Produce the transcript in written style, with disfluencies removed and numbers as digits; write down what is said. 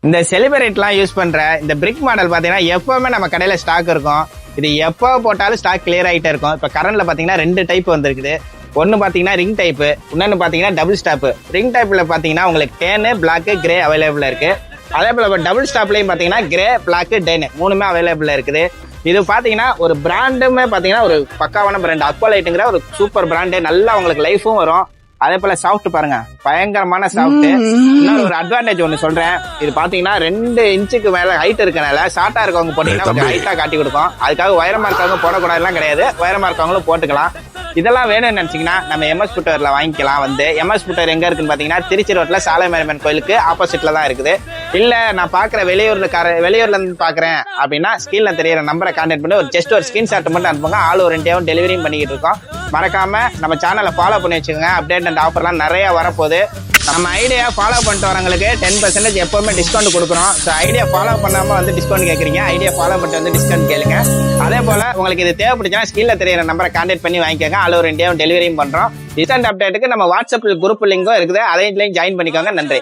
இந்த செலிபிரேட்லாம் யூஸ் பண்ற இந்த பிரிக் மாடல் பாத்தீங்கன்னா எப்பவுமே நம்ம கடையில ஸ்டாக் இருக்கும். இது எப்போ போட்டாலும் ஸ்டாக் கிளியர் ஆகிட்டே இருக்கும். இப்போ கரண்ட்ல பாத்தீங்கன்னா 2 டைப் வந்திருக்குது. ஒன்னு பாத்தீங்கன்னா ரிங் டைப், இன்னொன்னு பாத்தீங்கன்னா டபுள் ஸ்டாப். ரிங் டைப்ல பாத்தீங்கன்னா உங்களுக்கு டேனு, பிளாக், கிரே அவைலபிளா இருக்கு. அதே போல டபுள் ஸ்டாப்லயும் பாத்தீங்கன்னா கிரே, பிளாக், டேனு மூணுமே அவைலபிளா இருக்குது. இது பாத்தீங்கன்னா ஒரு பிராண்டுமே பாத்தீங்கன்னா ஒரு பக்காவான பிராண்ட். அக்வாலைட்டுங்கிற ஒரு சூப்பர் பிராண்டு. நல்லா உங்களுக்கு லைஃபும் வரும். அதே போல சாஃப்ட் பாருங்க, பயங்கரமான சாஃப்ட். இன்னொரு ஒரு அட்வான்டேஜ் ஒண்ணு சொல்றேன். இது பாத்தீங்கன்னா 2 இன்ச்சுக்கு மேல ஹைட் இருக்கனால ஷார்ட்டா இருக்கவங்க போட்டீங்கன்னா கொஞ்சம் ஹைட்டா காட்டி கொடுக்கும். அதுக்காக உயரமா இருக்கவங்க போடக்கூடாதுலாம் கிடையாது, உயரமா இருக்கவங்களும் போட்டுக்கலாம். இதெல்லாம் வேணும்னு நினைச்சீங்கன்னா நம்ம எம்எஸ் புட்டர்ல வாங்கிக்கலாம். வந்து எம்எஸ் புட்டர் எங்க இருக்குன்னு பாத்தீங்கன்னா திருச்சி ரோட்ல சாலை மேரிமன் கோயிலுக்கு ஆப்போசிட்ல தான் இருக்குது. இல்ல நான் பாக்குற வெளியூர்ல இருந்து பாக்குறேன் அப்படின்னா ஸ்கிரீன்ல தெரியற நம்பரை கான்டாக்ட் பண்ணி ஒரு ஸ்கிரீன்ஷாட் மட்டும் அனுப்புங்க. ஆல் ஓவர் இந்தியாவும் டெலிவரியும் பண்ணிக்கிட்டு இருக்கோம். மறக்காம நம்ம சேனலை ஃபாலோ பண்ணி வச்சுக்கோங்க. அப்டேட் அண்ட் ஆஃபர்லாம் நிறைய வரப்போகுது. நம்ம ஐடியா ஃபாலோ பண்ணிட்டு வரவங்களுக்கு 10% எப்பவுமே டிஸ்கவுண்ட் கொடுக்குறோம். ஸோ ஐடியா ஃபாலோ பண்ணாம வந்து டிஸ்கவுண்ட் கேட்குறீங்க, ஐடியா ஃபாலோ பண்ணிட்டு வந்து டிஸ்கவுண்ட் கேளுங்க. அதே போல உங்களுக்கு இது தேவைப்படுச்சுன்னா ஸ்கிரீன்ல தெரியற நம்பரை கான்டாக்ட் பண்ணி வாங்கிக்கோங்க. ஆல் ஓவர் இந்தியாவும் டெலிவரியும் பண்றோம். ரீசெண்ட் அப்டேட்டுக்கு நம்ம வாட்ஸ்அப் குரூப் லிங்கும் இருக்குது, அதையும் ஜாயின் பண்ணிக்கோங்க. நன்றி.